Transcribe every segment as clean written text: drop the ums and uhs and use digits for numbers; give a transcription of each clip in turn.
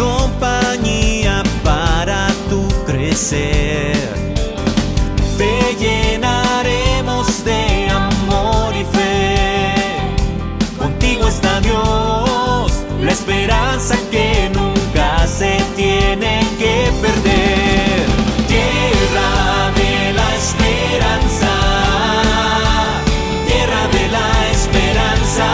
compañía para tu crecer. Te llenaremos de amor y fe. Contigo está Dios, la esperanza que nunca se tiene que perder. Tierra de la esperanza, tierra de la esperanza.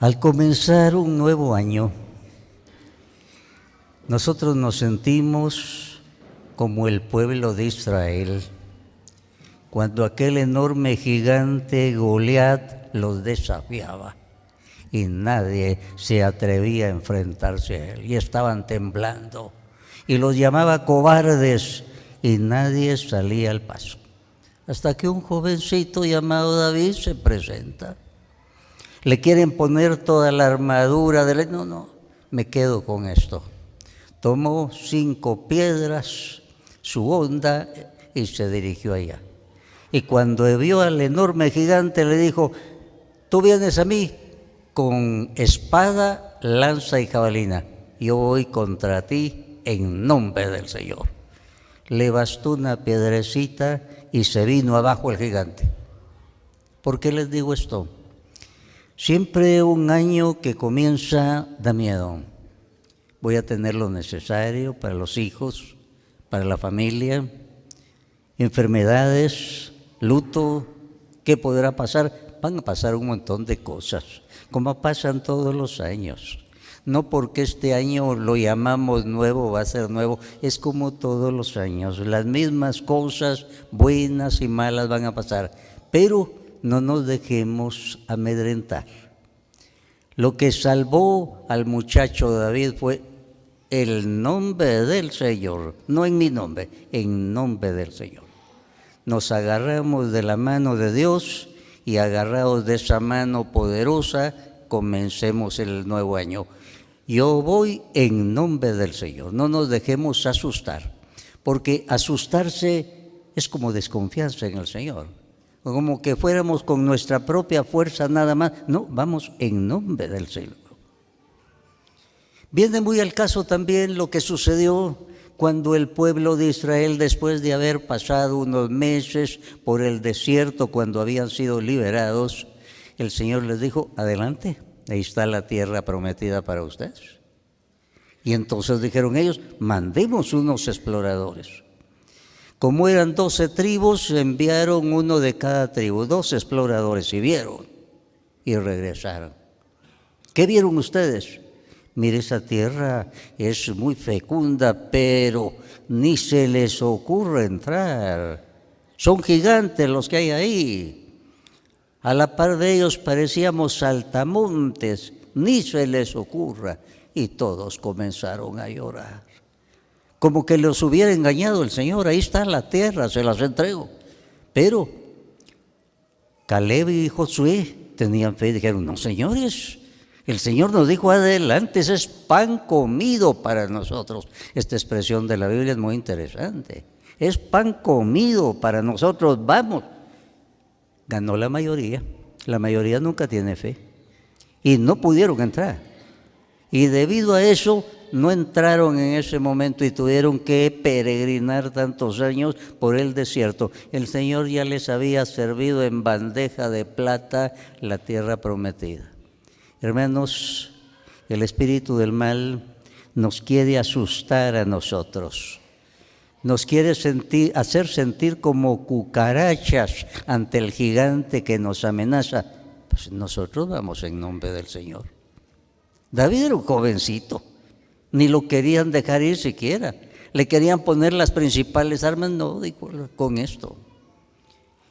Al comenzar un nuevo año, nosotros nos sentimos como el pueblo de Israel, cuando aquel enorme gigante Goliat los desafiaba y nadie se atrevía a enfrentarse a él, y estaban temblando, y los llamaba cobardes, y nadie salía al paso. Hasta que un jovencito llamado David se presenta. Le quieren poner toda la armadura de él. No, me quedo con esto. Tomó 5 piedras, su honda, y se dirigió allá. Y cuando vio al enorme gigante le dijo: tú vienes a mí con espada, lanza y jabalina. Yo voy contra ti en nombre del Señor. Le bastó una piedrecita y se vino abajo el gigante. ¿Por qué les digo esto? Siempre un año que comienza da miedo. Voy a tener lo necesario para los hijos, para la familia, enfermedades, luto. ¿Qué podrá pasar? Van a pasar un montón de cosas, como pasan todos los años. No porque este año lo llamamos nuevo, va a ser nuevo, es como todos los años. Las mismas cosas, buenas y malas, van a pasar, pero no nos dejemos amedrentar. Lo que salvó al muchacho David fue el nombre del Señor, no en mi nombre, en nombre del Señor. Nos agarramos de la mano de Dios y agarrados de esa mano poderosa, comencemos el nuevo año. Yo voy en nombre del Señor, no nos dejemos asustar, porque asustarse es como desconfianza en el Señor, como que fuéramos con nuestra propia fuerza nada más. No, vamos en nombre del Señor. Viene muy al caso también lo que sucedió cuando el pueblo de Israel, después de haber pasado unos meses por el desierto, cuando habían sido liberados, el Señor les dijo: adelante, ahí está la tierra prometida para ustedes. Y entonces dijeron ellos: mandemos unos exploradores. Como eran 12 tribus, enviaron uno de cada tribu, 2 exploradores, y vieron y regresaron. ¿Qué vieron ustedes? Mire, esa tierra es muy fecunda, pero ni se les ocurre entrar. Son gigantes los que hay ahí. A la par de ellos parecíamos saltamontes, ni se les ocurra. Y todos comenzaron a llorar, como que los hubiera engañado el Señor. Ahí está la tierra, se las entrego. Pero Caleb y Josué tenían fe y dijeron: no, señores, el Señor nos dijo adelante, ese es pan comido para nosotros. Esta expresión de la Biblia es muy interesante. Es pan comido para nosotros, vamos. Ganó la mayoría nunca tiene fe y no pudieron entrar. Y debido a eso no entraron en ese momento y tuvieron que peregrinar tantos años por el desierto. El Señor ya les había servido en bandeja de plata la tierra prometida. Hermanos, el espíritu del mal nos quiere asustar a nosotros. Nos quiere hacer sentir como cucarachas ante el gigante que nos amenaza. Pues nosotros vamos en nombre del Señor. David era un jovencito, ni lo querían dejar ir siquiera. Le querían poner las principales armas. No, dijo, con esto.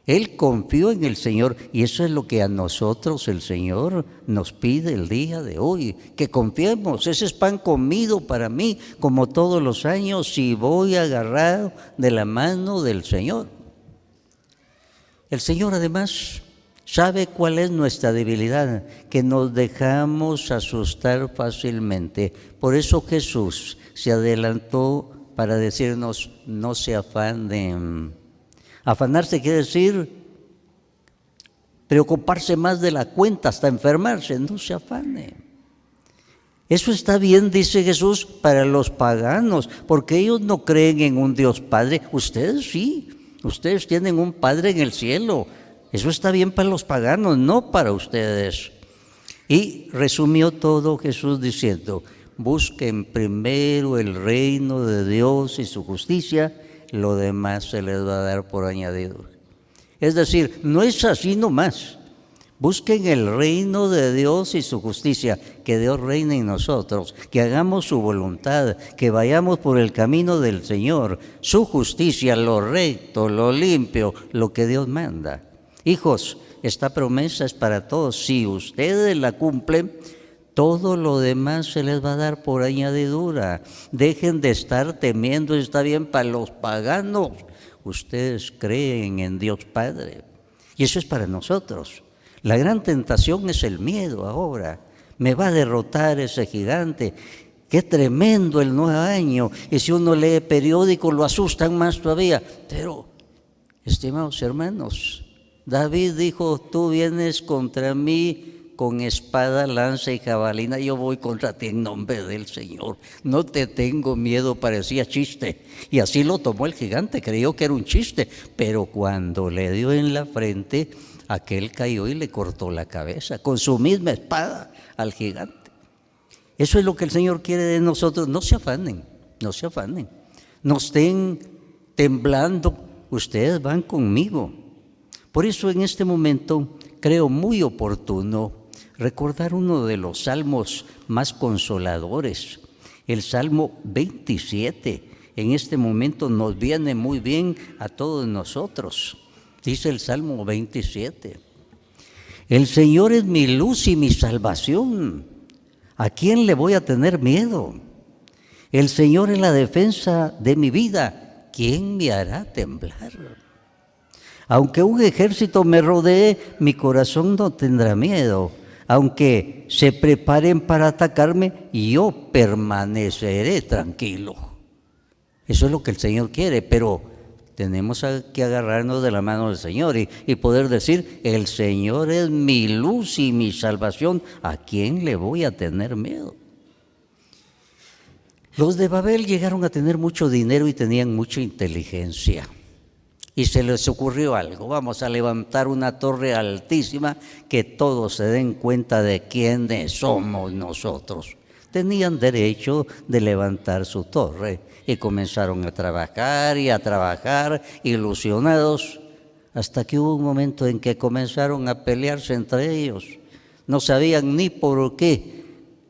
Él confió en el Señor, y eso es lo que a nosotros el Señor nos pide el día de hoy, que confiemos. Ese es pan comido para mí, como todos los años, si voy agarrado de la mano del Señor. El Señor además sabe cuál es nuestra debilidad, que nos dejamos asustar fácilmente. Por eso Jesús se adelantó para decirnos: no se afanen. Afanarse quiere decir preocuparse más de la cuenta, hasta enfermarse. No se afane. Eso está bien, dice Jesús, para los paganos, porque ellos no creen en un Dios Padre. Ustedes sí, ustedes tienen un Padre en el cielo. Eso está bien para los paganos, no para ustedes. Y resumió todo Jesús diciendo: busquen primero el reino de Dios y su justicia, lo demás se les va a dar por añadidura. Es decir, no es así nomás. Busquen el reino de Dios y su justicia, que Dios reine en nosotros, que hagamos su voluntad, que vayamos por el camino del Señor, su justicia, lo recto, lo limpio, lo que Dios manda. Hijos, esta promesa es para todos. Si ustedes la cumplen, todo lo demás se les va a dar por añadidura. Dejen de estar temiendo, está bien para los paganos. Ustedes creen en Dios Padre. Y eso es para nosotros. La gran tentación es el miedo ahora. Me va a derrotar ese gigante. Qué tremendo el nuevo año. Y si uno lee periódico, lo asustan más todavía. Pero, estimados hermanos, David dijo: tú vienes contra mí con espada, lanza y jabalina, yo voy contra ti en nombre del Señor. No te tengo miedo, parecía chiste. Y así lo tomó el gigante, creyó que era un chiste. Pero cuando le dio en la frente, aquel cayó y le cortó la cabeza con su misma espada al gigante. Eso es lo que el Señor quiere de nosotros. No se afanen, no se afanen. No estén temblando, ustedes van conmigo. Por eso en este momento creo muy oportuno recordar uno de los salmos más consoladores, el Salmo 27. En este momento nos viene muy bien a todos nosotros. Dice el Salmo 27: el Señor es mi luz y mi salvación. ¿A quién le voy a tener miedo? El Señor es la defensa de mi vida. ¿Quién me hará temblar? Aunque un ejército me rodee, mi corazón no tendrá miedo. Aunque se preparen para atacarme, yo permaneceré tranquilo. Eso es lo que el Señor quiere, pero tenemos que agarrarnos de la mano del Señor y poder decir: el Señor es mi luz y mi salvación. ¿A quién le voy a tener miedo? Los de Babel llegaron a tener mucho dinero y tenían mucha inteligencia. Y se les ocurrió algo: vamos a levantar una torre altísima que todos se den cuenta de quiénes somos nosotros. Tenían derecho de levantar su torre y comenzaron a trabajar ilusionados, hasta que hubo un momento en que comenzaron a pelearse entre ellos. No sabían ni por qué,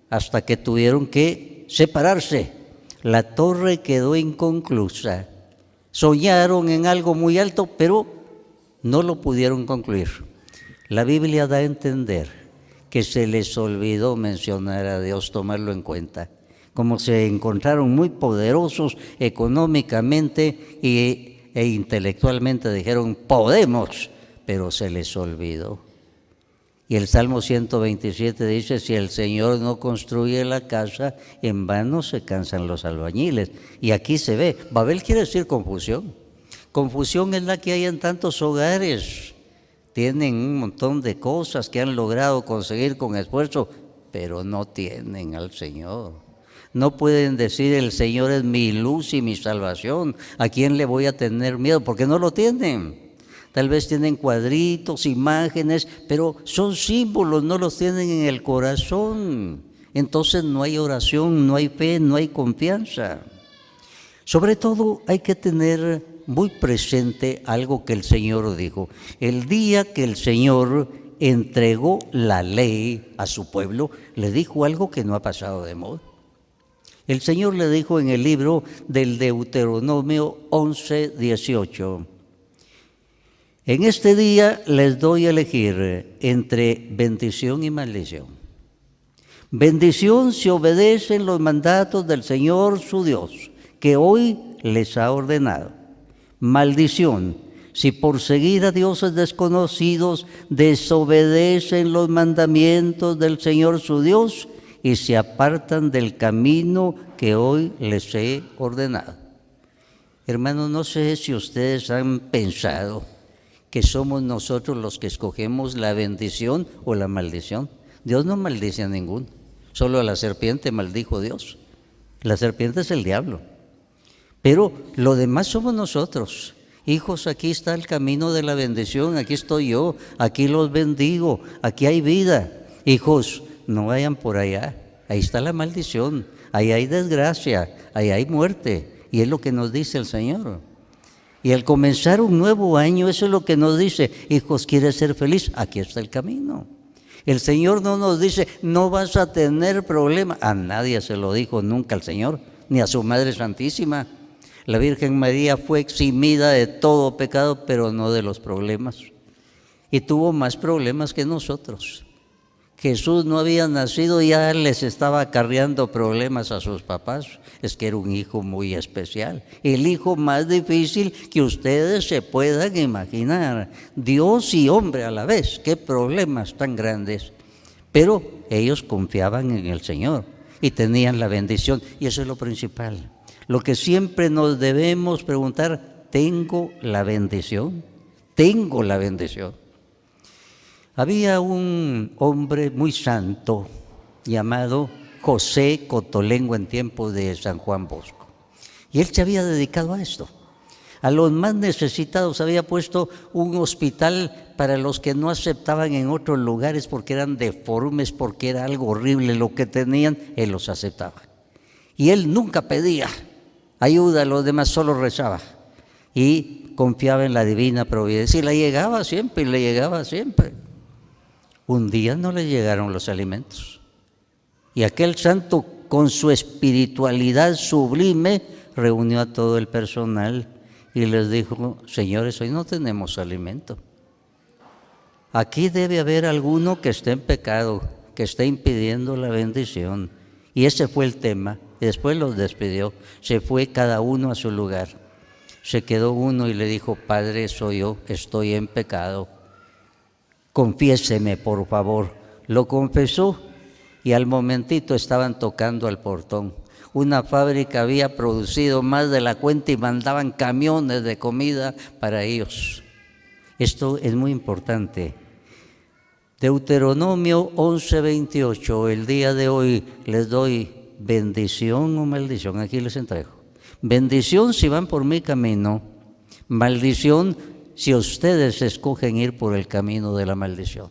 hasta que tuvieron que separarse. La torre quedó inconclusa. Soñaron en algo muy alto, pero no lo pudieron concluir. La Biblia da a entender que se les olvidó mencionar a Dios, tomarlo en cuenta. Como se encontraron muy poderosos económicamente e intelectualmente, dijeron: podemos, pero se les olvidó. Y el Salmo 127 dice: si el Señor no construye la casa, en vano se cansan los albañiles. Y aquí se ve, Babel quiere decir confusión. Confusión es la que hay en tantos hogares. Tienen un montón de cosas que han logrado conseguir con esfuerzo, pero no tienen al Señor. No pueden decir: el Señor es mi luz y mi salvación. ¿A quién le voy a tener miedo? Porque no lo tienen. Tal vez tienen cuadritos, imágenes, pero son símbolos, no los tienen en el corazón. Entonces no hay oración, no hay fe, no hay confianza. Sobre todo hay que tener muy presente algo que el Señor dijo. El día que el Señor entregó la ley a su pueblo, le dijo algo que no ha pasado de moda. El Señor le dijo en el libro del Deuteronomio 11:18: en este día les doy a elegir entre bendición y maldición. Bendición si obedecen los mandatos del Señor su Dios, que hoy les ha ordenado. Maldición si por seguir a dioses desconocidos desobedecen los mandamientos del Señor su Dios y se apartan del camino que hoy les he ordenado. Hermanos, no sé si ustedes han pensado que somos nosotros los que escogemos la bendición o la maldición. Dios no maldice a ninguno, solo a la serpiente maldijo Dios. La serpiente es el diablo, pero lo demás somos nosotros. Hijos, aquí está el camino de la bendición, aquí estoy yo, aquí los bendigo, aquí hay vida. Hijos, no vayan por allá, ahí está la maldición, ahí hay desgracia, ahí hay muerte, y es lo que nos dice el Señor. Y al comenzar un nuevo año, eso es lo que nos dice: hijos, ¿quieres ser feliz? Aquí está el camino. El Señor no nos dice, no vas a tener problema. A nadie se lo dijo nunca el Señor, ni a su Madre Santísima. La Virgen María fue eximida de todo pecado, pero no de los problemas. Y tuvo más problemas que nosotros. Jesús no había nacido y ya les estaba acarreando problemas a sus papás. Es que era un hijo muy especial, el hijo más difícil que ustedes se puedan imaginar. Dios y hombre a la vez, qué problemas tan grandes. Pero ellos confiaban en el Señor y tenían la bendición, y eso es lo principal. Lo que siempre nos debemos preguntar: ¿tengo la bendición? ¿Tengo la bendición? Había un hombre muy santo llamado José Cotolengo en tiempos de San Juan Bosco. Y él se había dedicado a esto. A los más necesitados había puesto un hospital para los que no aceptaban en otros lugares porque eran deformes, porque era algo horrible lo que tenían, él los aceptaba. Y él nunca pedía ayuda, a los demás solo rezaba. Y confiaba en la divina providencia y le llegaba siempre, y le llegaba siempre. Un día no le llegaron los alimentos y aquel santo, con su espiritualidad sublime, reunió a todo el personal y les dijo: señores, hoy no tenemos alimento. Aquí debe haber alguno que esté en pecado, que esté impidiendo la bendición. Y ese fue el tema. Y después los despidió. Se fue cada uno a su lugar. Se quedó uno y le dijo: Padre, soy yo, estoy en pecado. Confiéseme, por favor. Lo confesó y al momentito estaban tocando al portón. Una fábrica había producido más de la cuenta y mandaban camiones de comida para ellos. Esto es muy importante. Deuteronomio 11:28, el día de hoy les doy bendición o maldición, aquí les entrego. Bendición si van por mi camino, maldición si ustedes escogen ir por el camino de la maldición.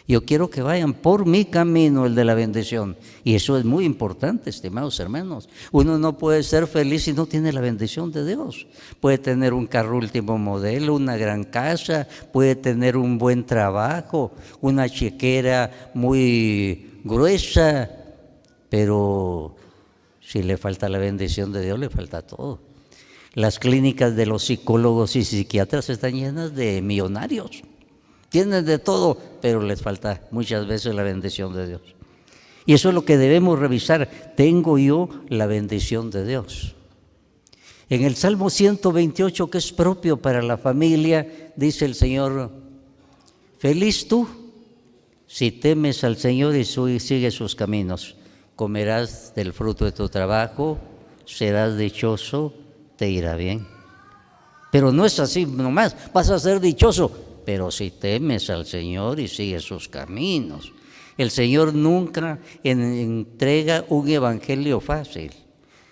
Yo quiero que vayan por mi camino, el de la bendición. Y eso es muy importante, estimados hermanos. Uno no puede ser feliz si no tiene la bendición de Dios. Puede tener un carro último modelo, una gran casa, puede tener un buen trabajo, una chequera muy gruesa, pero si le falta la bendición de Dios, le falta todo. Las clínicas de los psicólogos y psiquiatras están llenas de millonarios. Tienen de todo, pero les falta muchas veces la bendición de Dios. Y eso es lo que debemos revisar. ¿Tengo yo la bendición de Dios? En el Salmo 128, que es propio para la familia, dice el Señor: feliz tú si temes al Señor y sigues sus caminos. Comerás del fruto de tu trabajo, serás dichoso, te irá bien. Pero no es así nomás, vas a ser dichoso, pero si temes al Señor y sigues sus caminos. El Señor nunca entrega un evangelio fácil.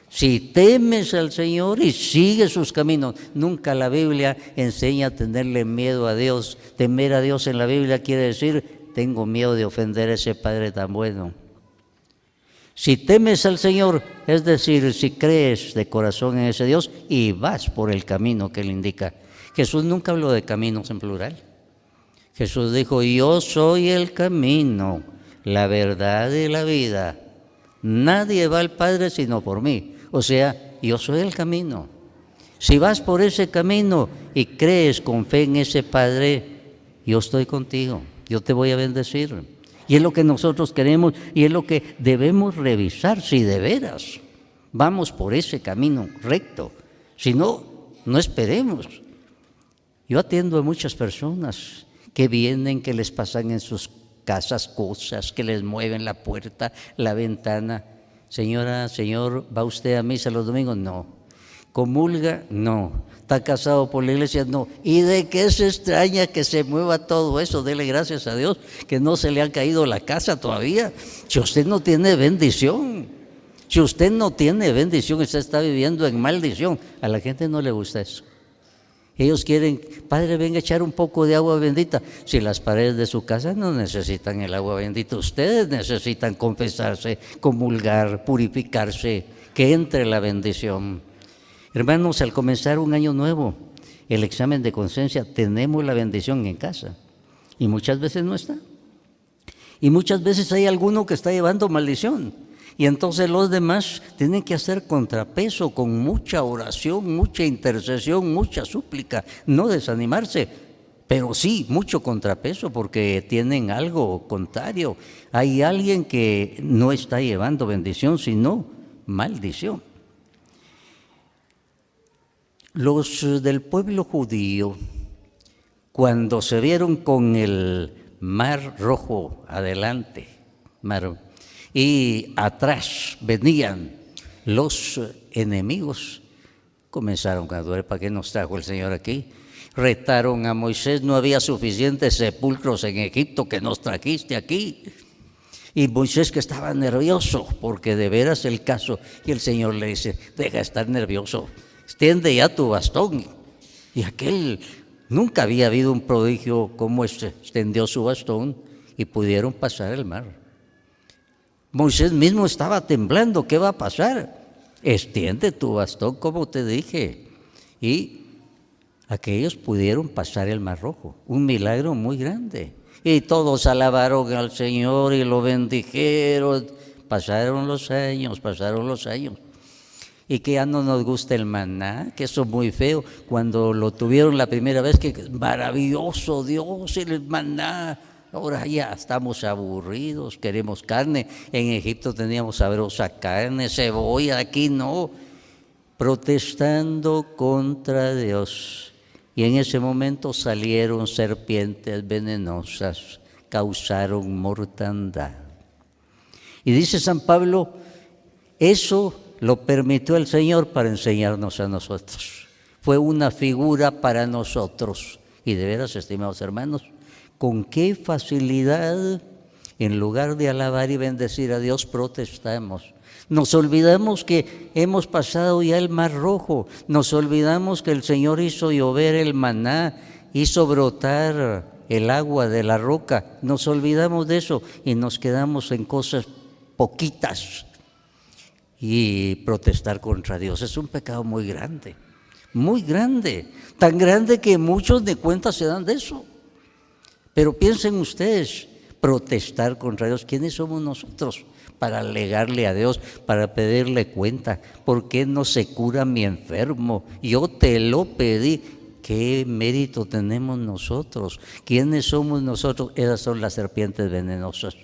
Si temes al Señor y sigues sus caminos, nunca la Biblia enseña a tenerle miedo a Dios. Temer a Dios en la Biblia quiere decir: tengo miedo de ofender a ese Padre tan bueno. Si temes al Señor, es decir, si crees de corazón en ese Dios y vas por el camino que Él indica. Jesús nunca habló de caminos en plural. Jesús dijo: yo soy el camino, la verdad y la vida. Nadie va al Padre sino por mí. O sea, yo soy el camino. Si vas por ese camino y crees con fe en ese Padre, yo estoy contigo, yo te voy a bendecir. Y es lo que nosotros queremos y es lo que debemos revisar, si de veras vamos por ese camino recto. Si no, no esperemos. Yo atiendo a muchas personas que vienen, que les pasan en sus casas cosas, que les mueven la puerta, la ventana. Señora, señor, ¿va usted a misa los domingos? No. ¿Comulga? No. ¿Está casado por la iglesia? No. ¿Y de qué se extraña que se mueva todo eso? Dele gracias a Dios que no se le ha caído la casa todavía. Si usted no tiene bendición, si usted no tiene bendición, usted está viviendo en maldición. A la gente no le gusta eso. Ellos quieren, Padre, venga a echar un poco de agua bendita. Si las paredes de su casa no necesitan el agua bendita, ustedes necesitan confesarse, comulgar, purificarse, que entre la bendición. Hermanos, al comenzar un año nuevo, el examen de conciencia, tenemos la bendición en casa y muchas veces no está. Y muchas veces hay alguno que está llevando maldición y entonces los demás tienen que hacer contrapeso con mucha oración, mucha intercesión, mucha súplica, no desanimarse, pero sí mucho contrapeso porque tienen algo contrario. Hay alguien que no está llevando bendición, sino maldición. Los del pueblo judío, cuando se vieron con el mar rojo adelante, y atrás venían los enemigos, comenzaron a dudar: ¿para qué nos trajo el Señor aquí? Retaron a Moisés: no había suficientes sepulcros en Egipto que nos trajiste aquí. Y Moisés, que estaba nervioso, porque de veras el caso, y el Señor le dice: deja de estar nervioso, extiende ya tu bastón. Y aquel, nunca había habido un prodigio como este, extendió su bastón y pudieron pasar el mar. Moisés mismo estaba temblando: ¿qué va a pasar? Extiende tu bastón, como te dije. Y aquellos pudieron pasar el mar rojo, un milagro muy grande. Y todos alabaron al Señor y lo bendijeron. Pasaron los años. Y que ya no nos gusta el maná, que eso es muy feo. Cuando lo tuvieron la primera vez, que maravilloso Dios, el maná. Ahora ya estamos aburridos, queremos carne. En Egipto teníamos sabrosa carne, cebolla, aquí no. Protestando contra Dios. Y en ese momento salieron serpientes venenosas, causaron mortandad. Y dice San Pablo, eso lo permitió el Señor para enseñarnos a nosotros. Fue una figura para nosotros. Y de veras, estimados hermanos, con qué facilidad, en lugar de alabar y bendecir a Dios, protestamos. Nos olvidamos que hemos pasado ya el mar rojo, nos olvidamos que el Señor hizo llover el maná, hizo brotar el agua de la roca, nos olvidamos de eso y nos quedamos en cosas poquitas. Y protestar contra Dios es un pecado muy grande, tan grande que muchos de cuenta se dan de eso. Pero piensen ustedes, protestar contra Dios, ¿quiénes somos nosotros para alegarle a Dios, para pedirle cuenta? ¿Por qué no se cura mi enfermo? Yo te lo pedí. ¿Qué mérito tenemos nosotros? ¿Quiénes somos nosotros? Esas son las serpientes venenosas.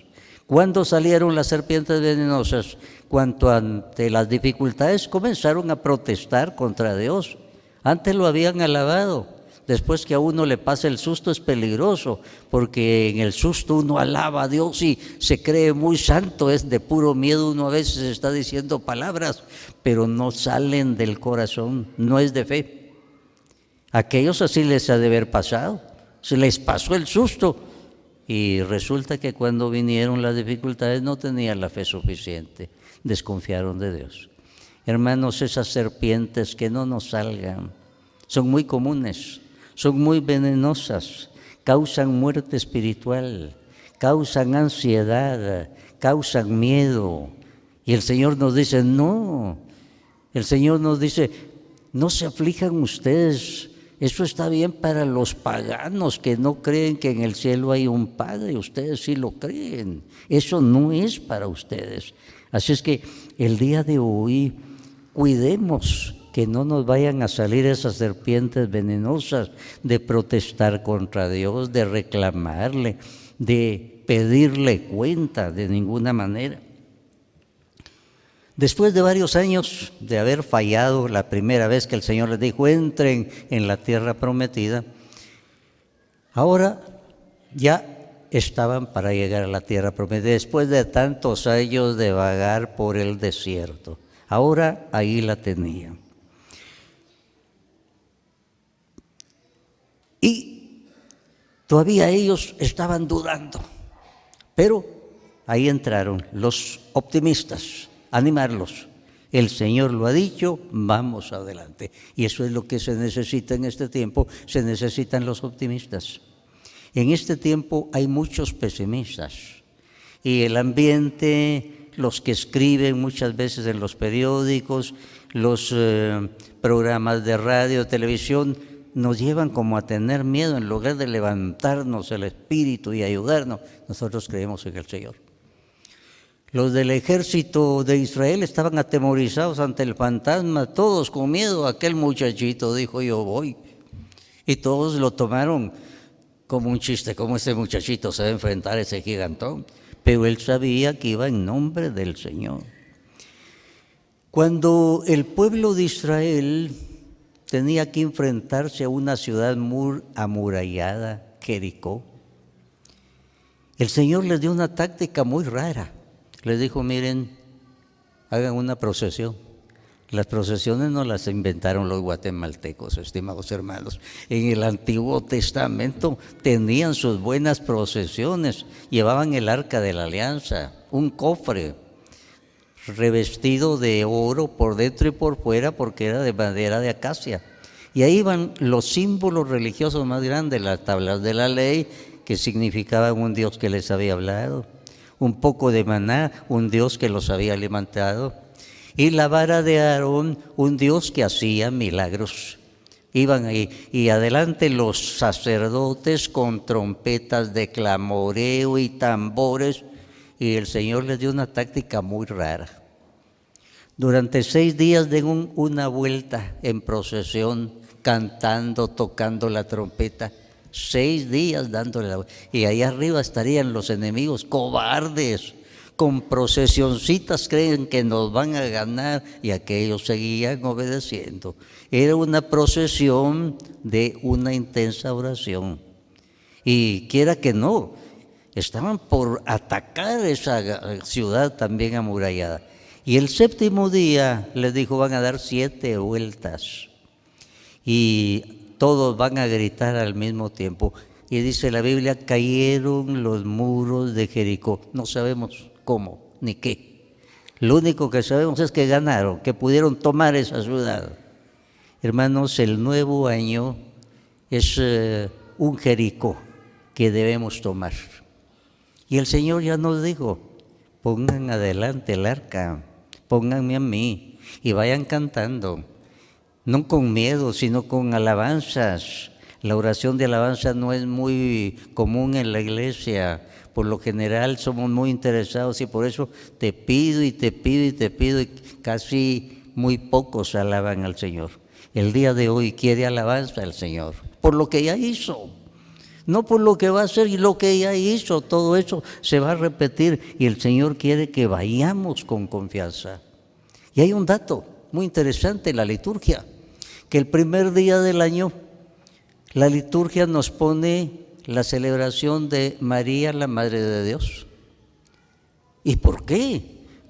¿Cuándo salieron las serpientes venenosas? Cuando ante las dificultades comenzaron a protestar contra Dios. Antes lo habían alabado. Después que a uno le pasa el susto es peligroso, porque en el susto uno alaba a Dios y se cree muy santo, es de puro miedo, uno a veces está diciendo palabras, pero no salen del corazón, no es de fe. Aquellos así les ha de haber pasado, se les pasó el susto y resulta que cuando vinieron las dificultades no tenían la fe suficiente, desconfiaron de Dios. Hermanos, esas serpientes que no nos salgan, son muy comunes. Son muy venenosas, causan muerte espiritual, causan ansiedad, causan miedo. Y el Señor nos dice, no, no se aflijan ustedes, eso está bien para los paganos que no creen que en el cielo hay un Padre, ustedes sí lo creen, eso no es para ustedes. Así es que el día de hoy cuidemos que no nos vayan a salir esas serpientes venenosas de protestar contra Dios, de reclamarle, de pedirle cuenta, de ninguna manera. Después de varios años de haber fallado la primera vez que el Señor les dijo, entren en la tierra prometida, ahora ya estaban para llegar a la tierra prometida, después de tantos años de vagar por el desierto. Ahora ahí la tenían. Y todavía ellos estaban dudando, pero ahí entraron los optimistas, animarlos. El Señor lo ha dicho, vamos adelante. Y eso es lo que se necesita en este tiempo, se necesitan los optimistas. En este tiempo hay muchos pesimistas y el ambiente, los que escriben muchas veces en los periódicos, los programas de radio, televisión, nos llevan como a tener miedo en lugar de levantarnos el espíritu y ayudarnos. Nosotros creemos en el Señor. Los del ejército de Israel estaban atemorizados ante el fantasma, todos con miedo. Aquel muchachito dijo, yo voy. Y todos lo tomaron como un chiste, como este muchachito se va a enfrentar a ese gigantón. Pero él sabía que iba en nombre del Señor. Cuando el pueblo de Israel tenía que enfrentarse a una ciudad muy amurallada, Jericó, el Señor les dio una táctica muy rara. Les dijo, miren, hagan una procesión. Las procesiones no las inventaron los guatemaltecos, estimados hermanos. En el Antiguo Testamento tenían sus buenas procesiones. Llevaban el Arca de la Alianza, un cofre revestido de oro por dentro y por fuera porque era de madera de acacia. Y ahí iban los símbolos religiosos más grandes, las tablas de la ley, que significaban un Dios que les había hablado, un poco de maná, un Dios que los había alimentado, y la vara de Aarón, un Dios que hacía milagros. Iban ahí, y adelante los sacerdotes con trompetas de clamoreo y tambores, y el Señor les dio una táctica muy rara. Durante 6 días den una vuelta en procesión, cantando, tocando la trompeta. 6 días dándole la vuelta. Y ahí arriba estarían los enemigos, cobardes, con procesioncitas, creen que nos van a ganar, y aquellos seguían obedeciendo. Era una procesión de una intensa oración. Y quiera que no, estaban por atacar esa ciudad también amurallada. Y el 7º día les dijo, van a dar 7 vueltas. Y todos van a gritar al mismo tiempo. Y dice la Biblia, cayeron los muros de Jericó. No sabemos cómo ni qué. Lo único que sabemos es que ganaron, que pudieron tomar esa ciudad. Hermanos, el nuevo año es un Jericó que debemos tomar. Y el Señor ya nos dijo, pongan adelante el arca, pónganme a mí y vayan cantando, no con miedo, sino con alabanzas. La oración de alabanza no es muy común en la iglesia. Por lo general somos muy interesados y por eso te pido y te pido y te pido, y casi muy pocos alaban al Señor. El día de hoy quiere alabanza al Señor por lo que ya hizo, no por lo que va a hacer, y lo que ya hizo, todo eso se va a repetir y el Señor quiere que vayamos con confianza. Y hay un dato muy interesante en la liturgia, que el primer día del año la liturgia nos pone la celebración de María, la Madre de Dios. ¿Y por qué?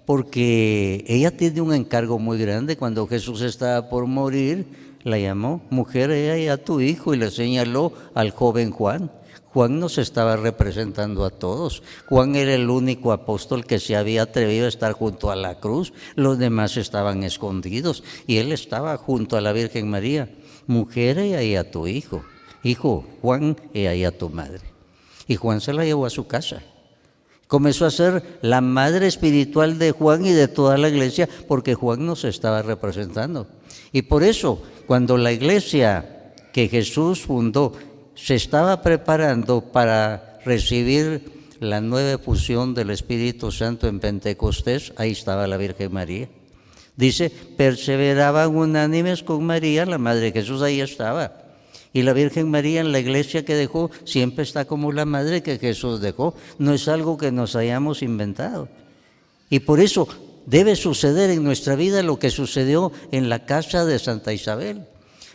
Porque ella tiene un encargo muy grande. Cuando Jesús estaba por morir, la llamó, mujer, ella y a tu hijo, y le señaló al joven Juan. Juan nos estaba representando a todos. Juan era el único apóstol que se había atrevido a estar junto a la cruz. Los demás estaban escondidos y él estaba junto a la Virgen María. Mujer, ella y a tu hijo. Hijo, Juan, ella y a tu madre. Y Juan se la llevó a su casa. Comenzó a ser la madre espiritual de Juan y de toda la iglesia, porque Juan nos estaba representando. Y por eso, cuando la iglesia que Jesús fundó se estaba preparando para recibir la nueva efusión del Espíritu Santo en Pentecostés, ahí estaba la Virgen María. Dice, perseveraban unánimes con María, la Madre de Jesús, ahí estaba. Y la Virgen María en la iglesia que dejó siempre está como la madre que Jesús dejó. No es algo que nos hayamos inventado. Y por eso debe suceder en nuestra vida lo que sucedió en la casa de Santa Isabel.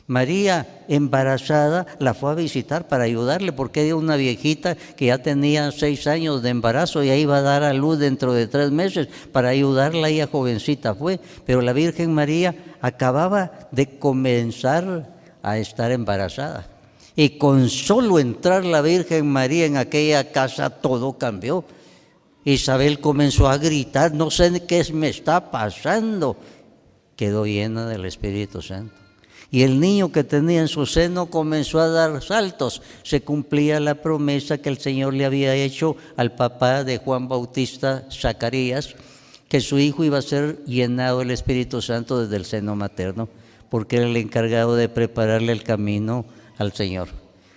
María, embarazada, la fue a visitar para ayudarle, porque era una viejita que ya tenía 6 años de embarazo y iba a dar a luz dentro de 3 meses. Para ayudarla, ella jovencita fue, pero la Virgen María acababa de comenzar a estar embarazada. Y con solo entrar la Virgen María en aquella casa, todo cambió. Isabel comenzó a gritar, no sé qué me está pasando. Quedó llena del Espíritu Santo. Y el niño que tenía en su seno comenzó a dar saltos. Se cumplía la promesa que el Señor le había hecho al papá de Juan Bautista, Zacarías, que su hijo iba a ser llenado del Espíritu Santo desde el seno materno, porque era el encargado de prepararle el camino al Señor.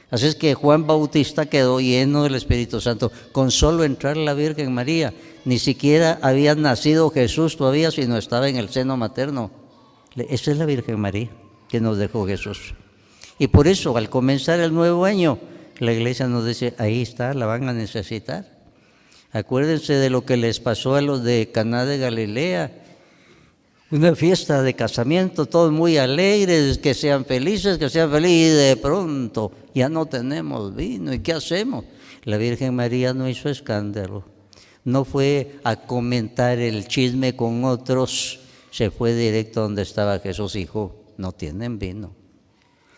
Así es que Juan Bautista quedó lleno del Espíritu Santo con solo entrar la Virgen María. Ni siquiera había nacido Jesús todavía, sino estaba en el seno materno. Esa es la Virgen María que nos dejó Jesús. Y por eso, al comenzar el nuevo año, la iglesia nos dice, ahí está, la van a necesitar. Acuérdense de lo que les pasó a los de Caná de Galilea. Una fiesta de casamiento, todos muy alegres, que sean felices, y de pronto ya no tenemos vino. ¿Y qué hacemos? La Virgen María no hizo escándalo. No fue a comentar el chisme con otros, se fue directo donde estaba Jesús, hijo, no tienen vino.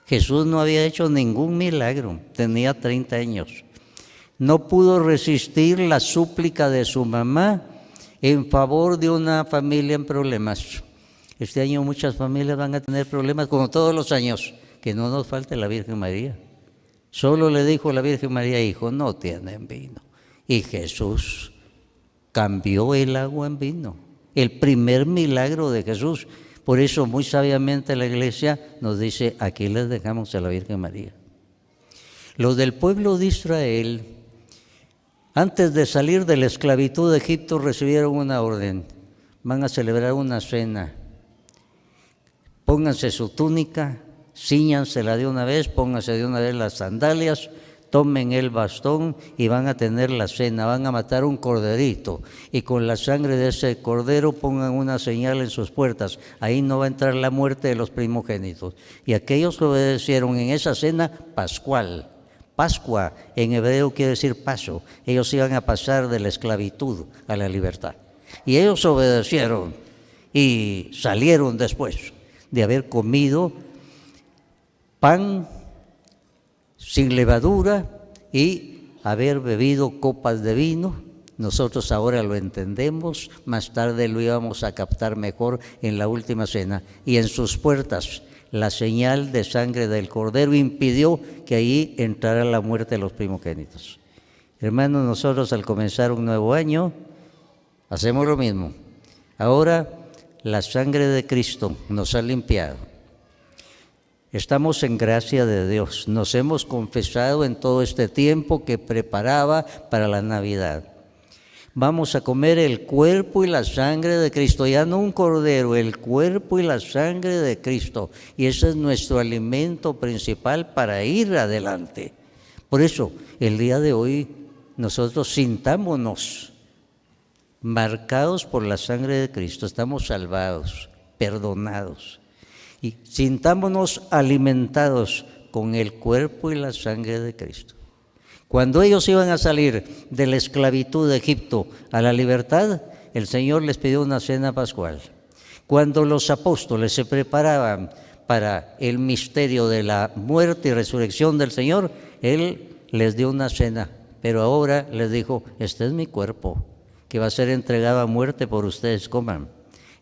Jesús no había hecho ningún milagro, tenía 30 años. No pudo resistir la súplica de su mamá en favor de una familia en problemas. Este año muchas familias van a tener problemas, como todos los años, que no nos falte la Virgen María. Solo le dijo la Virgen María, hijo, no tienen vino. Y Jesús cambió el agua en vino, el primer milagro de Jesús. Por eso muy sabiamente la iglesia nos dice, aquí les dejamos a la Virgen María. Los del pueblo de Israel, antes de salir de la esclavitud de Egipto, recibieron una orden. Van a celebrar una cena. Pónganse su túnica, cíñansela de una vez, pónganse de una vez las sandalias, tomen el bastón y van a tener la cena. Van a matar un corderito y con la sangre de ese cordero pongan una señal en sus puertas. Ahí no va a entrar la muerte de los primogénitos. Y aquellos que obedecieron en esa cena pascual. Pascua en hebreo quiere decir paso. Ellos iban a pasar de la esclavitud a la libertad. Y ellos obedecieron y salieron después de haber comido pan sin levadura y haber bebido copas de vino. Nosotros ahora lo entendemos, más tarde lo íbamos a captar mejor en la última cena. Y en sus puertas la señal de sangre del cordero impidió que ahí entrara la muerte de los primogénitos. Hermanos, nosotros al comenzar un nuevo año hacemos lo mismo. Ahora la sangre de Cristo nos ha limpiado. Estamos en gracia de Dios. Nos hemos confesado en todo este tiempo que preparaba para la Navidad. Vamos a comer el cuerpo y la sangre de Cristo, ya no un cordero, el cuerpo y la sangre de Cristo. Y ese es nuestro alimento principal para ir adelante. Por eso, el día de hoy, nosotros sintámonos marcados por la sangre de Cristo. Estamos salvados, perdonados. Y sintámonos alimentados con el cuerpo y la sangre de Cristo. Cuando ellos iban a salir de la esclavitud de Egipto a la libertad, el Señor les pidió una cena pascual. Cuando los apóstoles se preparaban para el misterio de la muerte y resurrección del Señor, Él les dio una cena. Pero ahora les dijo, este es mi cuerpo, que va a ser entregado a muerte por ustedes, coman.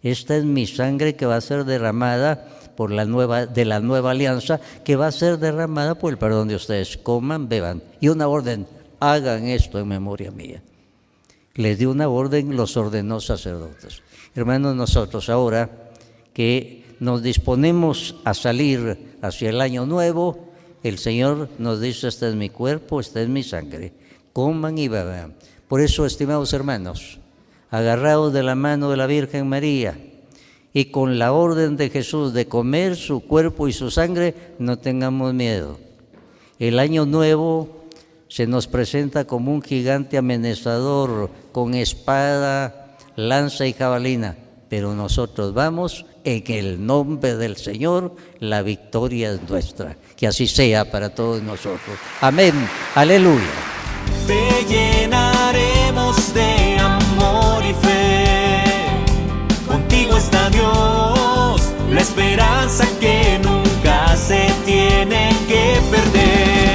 Esta es mi sangre que va a ser derramada por de la nueva alianza, que va a ser derramada por el perdón de ustedes. Coman, beban. Y una orden, hagan esto en memoria mía. Les dio una orden, los ordenó sacerdotes. Hermanos, nosotros ahora que nos disponemos a salir hacia el año nuevo, el Señor nos dice, este es mi cuerpo, esta es mi sangre. Coman y beban. Por eso, estimados hermanos, agarrados de la mano de la Virgen María, y con la orden de Jesús de comer su cuerpo y su sangre, no tengamos miedo. El año nuevo se nos presenta como un gigante amenazador con espada, lanza y jabalina, pero nosotros vamos en el nombre del Señor, la victoria es nuestra. Que así sea para todos nosotros. Amén. Aleluya. Te llenaremos de amor y fe. Contigo está Dios, la esperanza que nunca se tiene que perder.